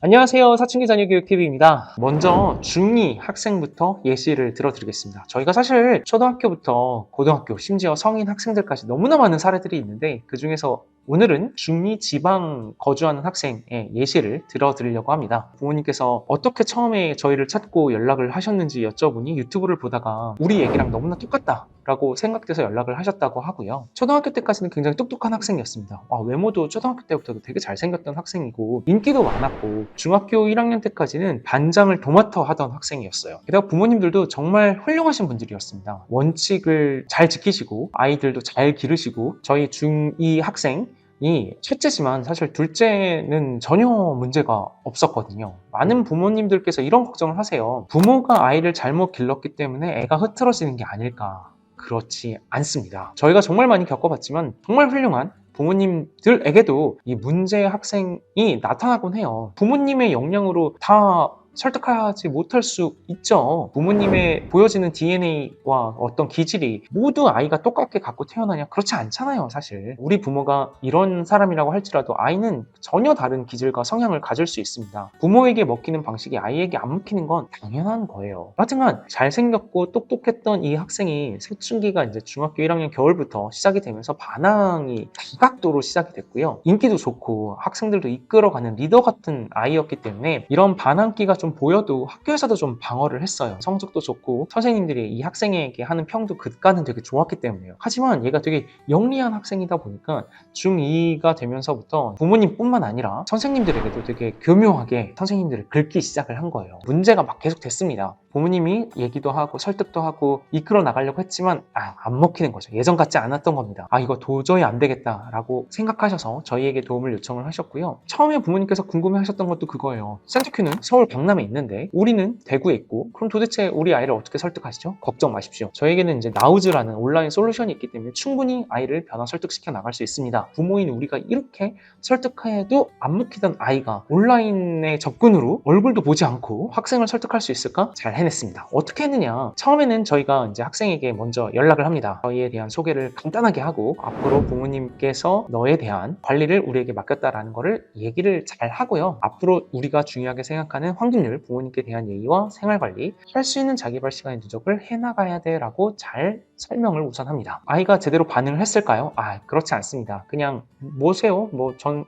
안녕하세요. 사춘기 자녀교육TV입니다. 먼저 중2 학생부터 예시를 들어드리겠습니다. 저희가 사실 초등학교부터 고등학교, 심지어 성인 학생들까지 너무나 많은 사례들이 있는데 그중에서 오늘은 중2 지방 거주하는 학생의 예시를 들어드리려고 합니다. 부모님께서 어떻게 처음에 저희를 찾고 연락을 하셨는지 여쭤보니 유튜브를 보다가 우리 얘기랑 너무나 똑같다 라고 생각돼서 연락을 하셨다고 하고요. 초등학교 때까지는 굉장히 똑똑한 학생이었습니다. 외모도 초등학교 때부터 되게 잘생겼던 학생이고 인기도 많았고 중학교 1학년 때까지는 반장을 도맡아 하던 학생이었어요. 게다가 부모님들도 정말 훌륭하신 분들이었습니다. 원칙을 잘 지키시고 아이들도 잘 기르시고 저희 중2 학생 이 첫째지만 사실 둘째는 전혀 문제가 없었거든요. 많은 부모님들께서 이런 걱정을 하세요. 부모가 아이를 잘못 길렀기 때문에 애가 흐트러지는 게 아닐까. 그렇지 않습니다. 저희가 정말 많이 겪어봤지만 정말 훌륭한 부모님들에게도 이 문제 학생이 나타나곤 해요. 부모님의 역량으로 다 설득하지 못할 수 있죠. 부모님의 보여지는 DNA와 어떤 기질이 모두 아이가 똑같게 갖고 태어나냐? 그렇지 않잖아요, 사실. 우리 부모가 이런 사람이라고 할지라도 아이는 전혀 다른 기질과 성향을 가질 수 있습니다. 부모에게 먹히는 방식이 아이에게 안 먹히는 건 당연한 거예요. 하지만 잘생겼고 똑똑했던 이 학생이 사춘기가 이제 중학교 1학년 겨울부터 시작이 되면서 반항이 다각도로 시작이 됐고요. 인기도 좋고 학생들도 이끌어가는 리더 같은 아이였기 때문에 이런 반항기가 좀 보여도 학교에서도 좀 방어를 했어요. 성적도 좋고 선생님들이 이 학생에게 하는 평도 그간은 되게 좋았기 때문에요. 하지만 얘가 되게 영리한 학생이다 보니까 중2가 되면서부터 부모님뿐만 아니라 선생님들에게도 되게 교묘하게 선생님들을 긁기 시작을 한 거예요. 문제가 막 계속 됐습니다. 부모님이 얘기도 하고 설득도 하고 이끌어 나가려고 했지만 안 먹히는 거죠. 예전 같지 않았던 겁니다. 이거 도저히 안 되겠다라고 생각하셔서 저희에게 도움을 요청을 하셨고요. 처음에 부모님께서 궁금해하셨던 것도 그거예요. 센터큐는 서울 강남에 있는데 우리는 대구에 있고 그럼 도대체 우리 아이를 어떻게 설득하시죠? 걱정 마십시오. 저에게는 이제 나우즈라는 온라인 솔루션이 있기 때문에 충분히 아이를 변화 설득시켜 나갈 수 있습니다. 부모인 우리가 이렇게 설득해도 안 먹히던 아이가 온라인의 접근으로 얼굴도 보지 않고 학생을 설득할 수 있을까? 잘 해냈습니다. 어떻게 했느냐? 처음에는 저희가 이제 학생에게 먼저 연락을 합니다. 저희에 대한 소개를 간단하게 하고 앞으로 부모님께서 너에 대한 관리를 우리에게 맡겼다라는 거를 얘기를 잘 하고요. 앞으로 우리가 중요하게 생각하는 환경률, 부모님께 대한 예의와 생활관리, 할 수 있는 자기발 시간의 누적을 해나가야 돼 라고 잘 설명을 우선 합니다. 아이가 제대로 반응을 했을까요? 그렇지 않습니다. 그냥 뭐세요? 전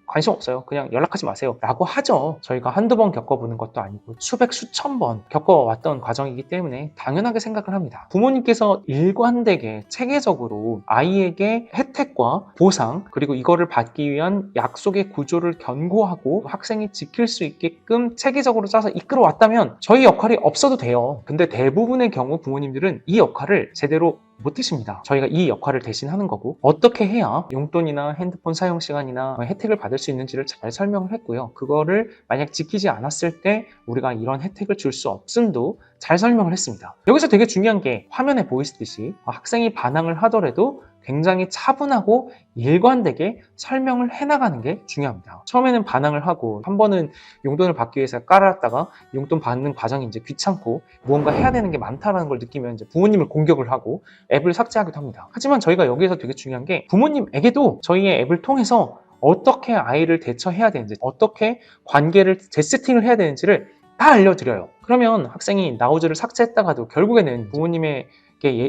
관심 없어요. 그냥 연락하지 마세요. 라고 하죠. 저희가 한두 번 겪어보는 것도 아니고 수백 수천 번 겪어왔던 과정이기 때문에 당연하게 생각을 합니다. 부모님께서 일관되게 체계적으로 아이에게 혜택과 보상 그리고 이거를 받기 위한 약속의 구조를 견고하고 학생이 지킬 수 있게끔 체계적으로 짜서 이끌어왔다면 저희 역할이 없어도 돼요. 근데 대부분의 경우 부모님들은 이 역할을 제대로 못하십니다. 저희가 이 역할을 대신하는 거고 어떻게 해야 용돈이나 핸드폰 사용 시간이나 혜택을 받을 수 있는지를 잘 설명을 했고요. 그거를 만약 지키지 않았을 때 우리가 이런 혜택을 줄 수 없음도 잘 설명을 했습니다. 여기서 되게 중요한 게 화면에 보이시듯이 학생이 반항을 하더라도 굉장히 차분하고 일관되게 설명을 해나가는 게 중요합니다. 처음에는 반항을 하고 한 번은 용돈을 받기 위해서 깔아놨다가 용돈 받는 과정이 이제 귀찮고 무언가 해야 되는 게 많다는 걸 느끼면 이제 부모님을 공격을 하고 앱을 삭제하기도 합니다. 하지만 저희가 여기에서 되게 중요한 게 부모님에게도 저희의 앱을 통해서 어떻게 아이를 대처해야 되는지 어떻게 관계를 재세팅을 해야 되는지를 다 알려드려요. 그러면 학생이 나우즈를 삭제했다가도 결국에는 부모님의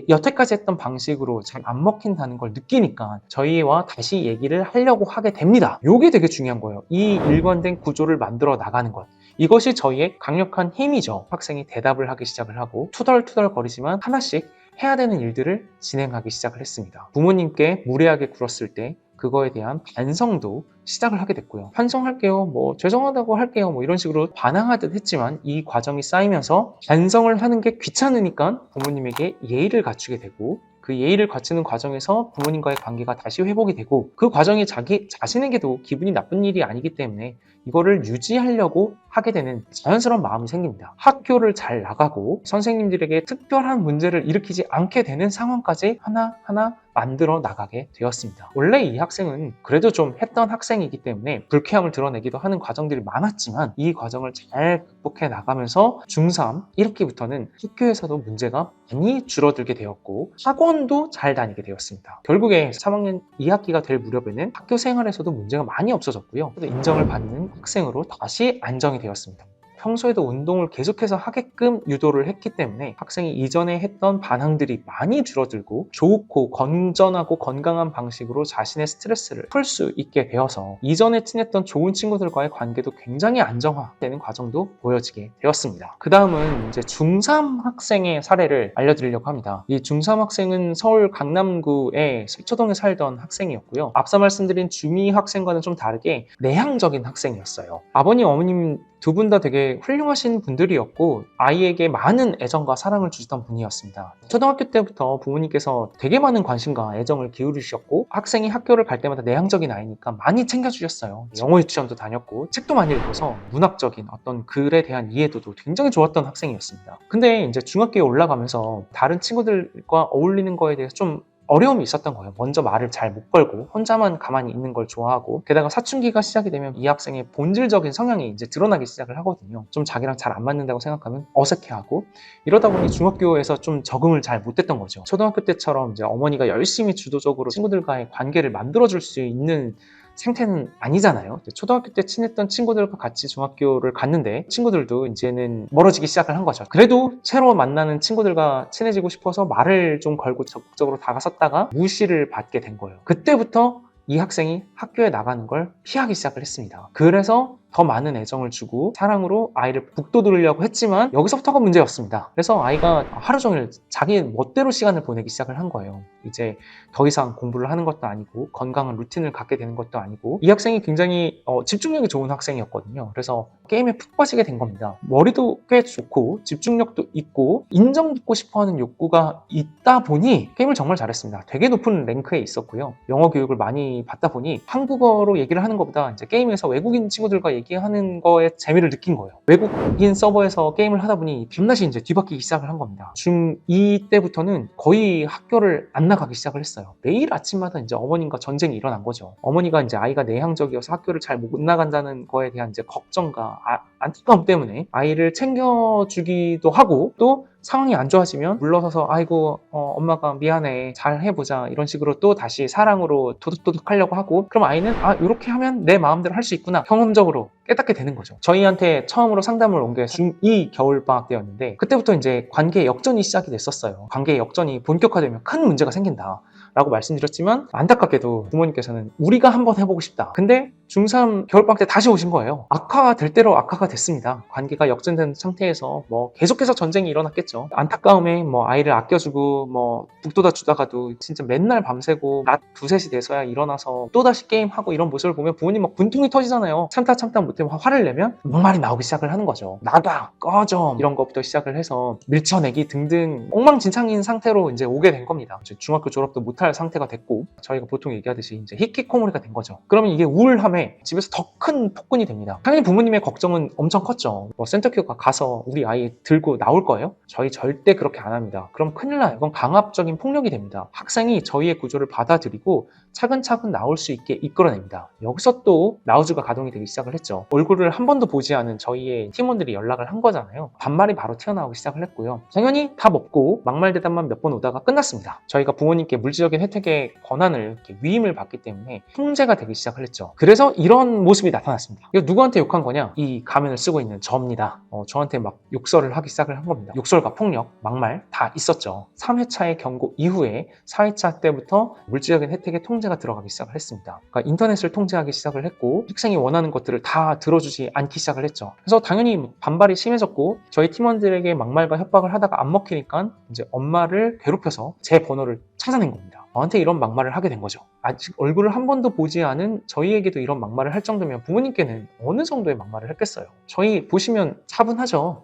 여태까지 했던 방식으로 잘 안 먹힌다는 걸 느끼니까 저희와 다시 얘기를 하려고 하게 됩니다. 이게 되게 중요한 거예요. 이 일관된 구조를 만들어 나가는 것. 이것이 저희의 강력한 힘이죠. 학생이 대답을 하기 시작을 하고 투덜투덜 거리지만 하나씩 해야 되는 일들을 진행하기 시작을 했습니다. 부모님께 무례하게 굴었을 때 그거에 대한 반성도 시작을 하게 됐고요. 반성할게요. 죄송하다고 할게요. 이런 식으로 반항하듯 했지만 이 과정이 쌓이면서 반성을 하는 게 귀찮으니까 부모님에게 예의를 갖추게 되고 그 예의를 갖추는 과정에서 부모님과의 관계가 다시 회복이 되고 그 과정이 자기 자신에게도 기분이 나쁜 일이 아니기 때문에 이거를 유지하려고 하게 되는 자연스러운 마음이 생깁니다. 학교를 잘 나가고 선생님들에게 특별한 문제를 일으키지 않게 되는 상황까지 하나하나 만들어 나가게 되었습니다. 원래 이 학생은 그래도 좀 했던 학생이기 때문에 불쾌함을 드러내기도 하는 과정들이 많았지만 이 과정을 잘 극복해 나가면서 중3 1학기부터는 학교에서도 문제가 많이 줄어들게 되었고 학원도 잘 다니게 되었습니다. 결국에 3학년 2학기가 될 무렵에는 학교 생활에서도 문제가 많이 없어졌고요. 인정을 받는 학생으로 다시 안정이 되었습니다. 평소에도 운동을 계속해서 하게끔 유도를 했기 때문에 학생이 이전에 했던 반항들이 많이 줄어들고 좋고 건전하고 건강한 방식으로 자신의 스트레스를 풀 수 있게 되어서 이전에 친했던 좋은 친구들과의 관계도 굉장히 안정화되는 과정도 보여지게 되었습니다. 그 다음은 이제 중3 학생의 사례를 알려드리려고 합니다. 이 중3 학생은 서울 강남구의 서초동에 살던 학생이었고요. 앞서 말씀드린 중2 학생과는 좀 다르게 내향적인 학생이었어요. 아버님, 어머님 두 분 다 되게 훌륭하신 분들이었고 아이에게 많은 애정과 사랑을 주시던 분이었습니다. 초등학교 때부터 부모님께서 되게 많은 관심과 애정을 기울이셨고 학생이 학교를 갈 때마다 내향적인 아이니까 많이 챙겨주셨어요. 영어 유치원도 다녔고 책도 많이 읽어서 문학적인 어떤 글에 대한 이해도도 굉장히 좋았던 학생이었습니다. 근데 이제 중학교에 올라가면서 다른 친구들과 어울리는 거에 대해서 좀 어려움이 있었던 거예요. 먼저 말을 잘 못 걸고 혼자만 가만히 있는 걸 좋아하고 게다가 사춘기가 시작이 되면 이 학생의 본질적인 성향이 이제 드러나기 시작을 하거든요. 좀 자기랑 잘 안 맞는다고 생각하면 어색해하고 이러다 보니 중학교에서 좀 적응을 잘 못했던 거죠. 초등학교 때처럼 이제 어머니가 열심히 주도적으로 친구들과의 관계를 만들어줄 수 있는 생태는 아니잖아요. 초등학교 때 친했던 친구들과 같이 중학교를 갔는데 친구들도 이제는 멀어지기 시작을 한 거죠. 그래도 새로 만나는 친구들과 친해지고 싶어서 말을 좀 걸고 적극적으로 다가섰다가 무시를 받게 된 거예요. 그때부터 이 학생이 학교에 나가는 걸 피하기 시작을 했습니다. 그래서 더 많은 애정을 주고 사랑으로 아이를 북돋우려고 했지만 여기서부터가 문제였습니다. 그래서 아이가 하루 종일 자기 멋대로 시간을 보내기 시작을 한 거예요. 이제 더 이상 공부를 하는 것도 아니고 건강한 루틴을 갖게 되는 것도 아니고 이 학생이 굉장히 집중력이 좋은 학생이었거든요. 그래서 게임에 푹 빠지게 된 겁니다. 머리도 꽤 좋고 집중력도 있고 인정받고 싶어하는 욕구가 있다 보니 게임을 정말 잘했습니다. 되게 높은 랭크에 있었고요. 영어 교육을 많이 받다 보니 한국어로 얘기를 하는 것보다 이제 게임에서 외국인 친구들과 얘기하는 거에 재미를 느낀 거예요. 외국인 서버에서 게임을 하다 보니 밤낮이 이제 뒤바뀌기 시작을 한 겁니다. 중2 때부터는 거의 학교를 안 나가기 시작을 했어요. 매일 아침마다 이제 어머님과 전쟁이 일어난 거죠. 어머니가 이제 아이가 내향적이어서 학교를 잘 못 나간다는 거에 대한 이제 걱정과 안타까움 때문에 아이를 챙겨주기도 하고 또 상황이 안 좋아지면 물러서서 아이고 엄마가 미안해 잘 해보자 이런 식으로 또 다시 사랑으로 도둑도둑 하려고 하고 그럼 아이는 이렇게 하면 내 마음대로 할 수 있구나 경험적으로 깨닫게 되는 거죠. 저희한테 처음으로 상담을 온 게 중2 겨울방학 때였는데 그때부터 이제 관계 역전이 시작이 됐었어요. 관계 역전이 본격화되면 큰 문제가 생긴다 라고 말씀드렸지만 안타깝게도 부모님께서는 우리가 한번 해보고 싶다. 근데 중3 겨울방학 때 다시 오신 거예요. 악화가 될 대로 악화가 됐습니다. 관계가 역전된 상태에서 계속해서 전쟁이 일어났겠죠. 안타까움에 아이를 아껴주고 북돋아 주다가도 진짜 맨날 밤새고 낮 2, 3시 돼서야 일어나서 또다시 게임하고 이런 모습을 보면 부모님 분통이 터지잖아요. 참다 못해 화를 내면 막말이 나오기 시작을 하는 거죠. 나가 꺼져 이런 것부터 시작을 해서 밀쳐내기 등등 엉망진창인 상태로 이제 오게 된 겁니다. 중학교 졸업도 못할 상태가 됐고 저희가 보통 얘기하듯이 이제 히키코모리가 된 거죠. 그러면 이게 우울함에 집에서 더 큰 폭군이 됩니다. 당연히 부모님의 걱정은 엄청 컸죠. 센터큐가 가서 우리 아이 들고 나올 거예요? 저희 절대 그렇게 안 합니다. 그럼 큰일 나요. 이건 강압적인 폭력이 됩니다. 학생이 저희의 구조를 받아들이고 차근차근 나올 수 있게 이끌어냅니다. 여기서 또 나우즈가 가동이 되기 시작을 했죠. 얼굴을 한 번도 보지 않은 저희의 팀원들이 연락을 한 거잖아요. 반말이 바로 튀어나오기 시작을 했고요. 당연히 다 먹고 막말 대담만 몇 번 오다가 끝났습니다. 저희가 부모님께 물질적인 혜택의 권한을 위임을 받기 때문에 통제가 되기 시작을 했죠. 그래서 이런 모습이 나타났습니다. 이거 누구한테 욕한 거냐? 이 가면을 쓰고 있는 저입니다. 저한테 막 욕설을 하기 시작을 한 겁니다. 욕설과 폭력, 막말 다 있었죠. 3회차의 경고 이후에 4회차 때부터 물질적인 혜택의 통제가 들어가기 시작을 했습니다. 그러니까 인터넷을 통제하기 시작을 했고 학생이 원하는 것들을 다 들어주지 않기 시작을 했죠. 그래서 당연히 반발이 심해졌고 저희 팀원들에게 막말과 협박을 하다가 안 먹히니까 이제 엄마를 괴롭혀서 제 번호를 찾아낸 겁니다. 저한테 이런 막말을 하게 된 거죠. 아직 얼굴을 한 번도 보지 않은 저희에게도 이런 막말을 할 정도면 부모님께는 어느 정도의 막말을 했겠어요. 저희 보시면 차분하죠.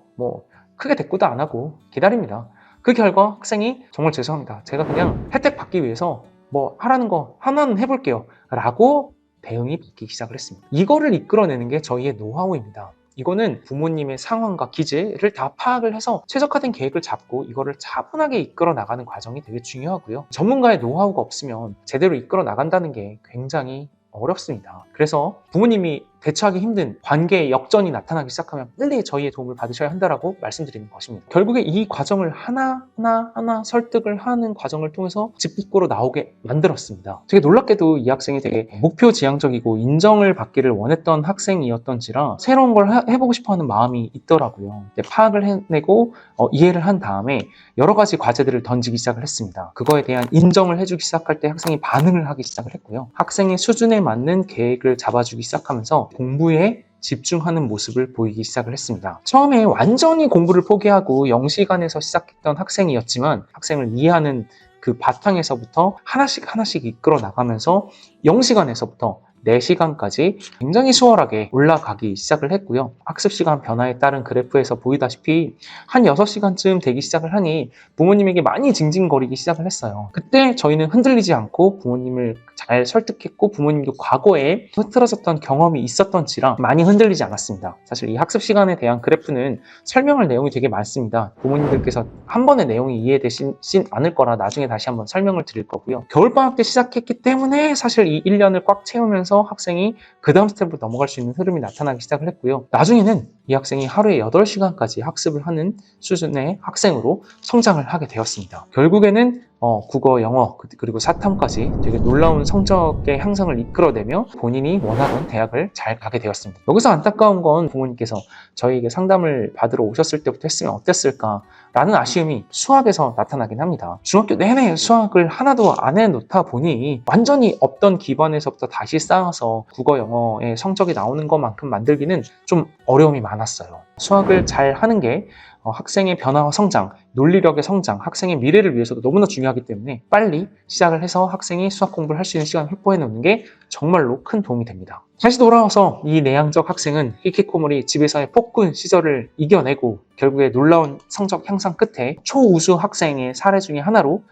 크게 대꾸도 안 하고 기다립니다. 그 결과 학생이 정말 죄송합니다. 제가 그냥 혜택 받기 위해서 하라는 거 하나는 해볼게요 라고 대응이 바뀌기 시작을 했습니다. 이거를 이끌어내는 게 저희의 노하우입니다. 이거는 부모님의 상황과 기제를 다 파악을 해서 최적화된 계획을 잡고 이거를 차분하게 이끌어 나가는 과정이 되게 중요하고요. 전문가의 노하우가 없으면 제대로 이끌어 나간다는 게 굉장히 어렵습니다. 그래서 부모님이 대처하기 힘든 관계의 역전이 나타나기 시작하면 빨리 저희의 도움을 받으셔야 한다라고 말씀드리는 것입니다. 결국에 이 과정을 하나 설득을 하는 과정을 통해서 집 밖으로 나오게 만들었습니다. 되게 놀랍게도 이 학생이 되게 목표 지향적이고 인정을 받기를 원했던 학생이었던지라 새로운 걸 해보고 싶어하는 마음이 있더라고요. 파악을 해내고 이해를 한 다음에 여러 가지 과제들을 던지기 시작을 했습니다. 그거에 대한 인정을 해주기 시작할 때 학생이 반응을 하기 시작을 했고요. 학생의 수준에 맞는 계획을 잡아주기 시작하면서 공부에 집중하는 모습을 보이기 시작을 했습니다. 처음에 완전히 공부를 포기하고 0시간에서 시작했던 학생이었지만 학생을 이해하는 그 바탕에서부터 하나씩 이끌어 나가면서 0시간에서부터 4시간까지 굉장히 수월하게 올라가기 시작을 했고요. 학습시간 변화에 따른 그래프에서 보이다시피 한 6시간쯤 되기 시작을 하니 부모님에게 많이 징징거리기 시작을 했어요. 그때 저희는 흔들리지 않고 부모님을 잘 설득했고 부모님도 과거에 흐트러졌던 경험이 있었던지라 많이 흔들리지 않았습니다. 사실 이 학습시간에 대한 그래프는 설명할 내용이 되게 많습니다. 부모님들께서 한 번의 내용이 이해되진 않을 거라 나중에 다시 한번 설명을 드릴 거고요. 겨울방학 때 시작했기 때문에 사실 이 1년을 꽉 채우면서 학생이 그 다음 스텝으로 넘어갈 수 있는 흐름이 나타나기 시작을 했고요. 나중에는 이 학생이 하루에 8시간까지 학습을 하는 수준의 학생으로 성장을 하게 되었습니다. 결국에는 국어, 영어, 그리고 사탐까지 되게 놀라운 성적의 향상을 이끌어내며 본인이 원하던 대학을 잘 가게 되었습니다. 여기서 안타까운 건 부모님께서 저희에게 상담을 받으러 오셨을 때부터 했으면 어땠을까 라는 아쉬움이 수학에서 나타나긴 합니다. 중학교 내내 수학을 하나도 안 해놓다 보니 완전히 없던 기반에서부터 다시 쌓아서 국어, 영어의 성적이 나오는 것만큼 만들기는 좀 어려움이 많았어요. 수학을 잘 하는 게 학생의 변화와 성장, 논리력의 성장, 학생의 미래를 위해서도 너무나 중요하기 때문에 빨리 시작을 해서 학생이 수학 공부를 할 수 있는 시간을 확보해 놓는 게 정말로 큰 도움이 됩니다. 다시 돌아와서 이 내향적 학생은 히키코모리 집에서의 폭군 시절을 이겨내고 결국에 놀라운 성적 향상 끝에 초우수 학생의 사례 중에 하나로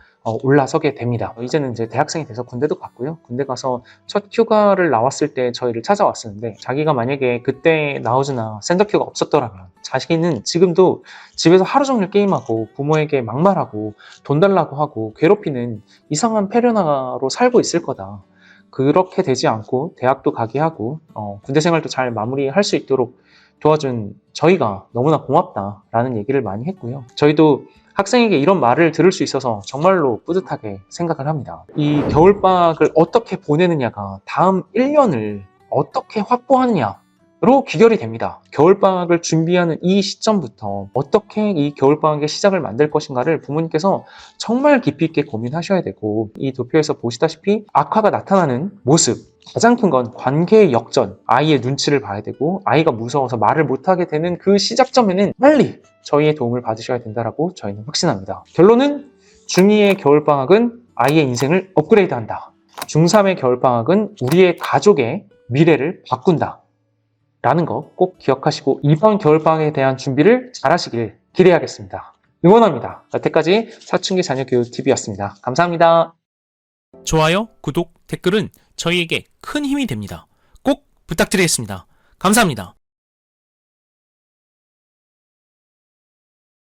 올라서게 됩니다. 이제는 이제 대학생이 돼서 군대도 갔고요. 군대 가서 첫 휴가를 나왔을 때 저희를 찾아왔었는데 자기가 만약에 그때 나오즈나 샌더큐가 없었더라면 자기는 지금도 집에서 하루 종일 게임하고 부모에게 막말하고 돈 달라고 하고 괴롭히는 이상한 페르나로 살고 있을 거다. 그렇게 되지 않고 대학도 가게 하고 군대 생활도 잘 마무리할 수 있도록 도와준 저희가 너무나 고맙다라는 얘기를 많이 했고요. 저희도 학생에게 이런 말을 들을 수 있어서 정말로 뿌듯하게 생각을 합니다. 이 겨울방학을 어떻게 보내느냐가 다음 1년을 어떻게 확보하느냐로 귀결이 됩니다. 겨울방학을 준비하는 이 시점부터 어떻게 이 겨울방학의 시작을 만들 것인가를 부모님께서 정말 깊이 있게 고민하셔야 되고 이 도표에서 보시다시피 악화가 나타나는 모습 가장 큰 건 관계의 역전, 아이의 눈치를 봐야 되고 아이가 무서워서 말을 못하게 되는 그 시작점에는 빨리 저희의 도움을 받으셔야 된다고 저희는 확신합니다. 결론은 중2의 겨울방학은 아이의 인생을 업그레이드한다. 중3의 겨울방학은 우리의 가족의 미래를 바꾼다. 라는 거 꼭 기억하시고 이번 겨울방학에 대한 준비를 잘 하시길 기대하겠습니다. 응원합니다. 여태까지 사춘기 자녀교육TV였습니다. 감사합니다. 좋아요, 구독, 댓글은 저희에게 큰 힘이 됩니다. 꼭 부탁드리겠습니다. 감사합니다.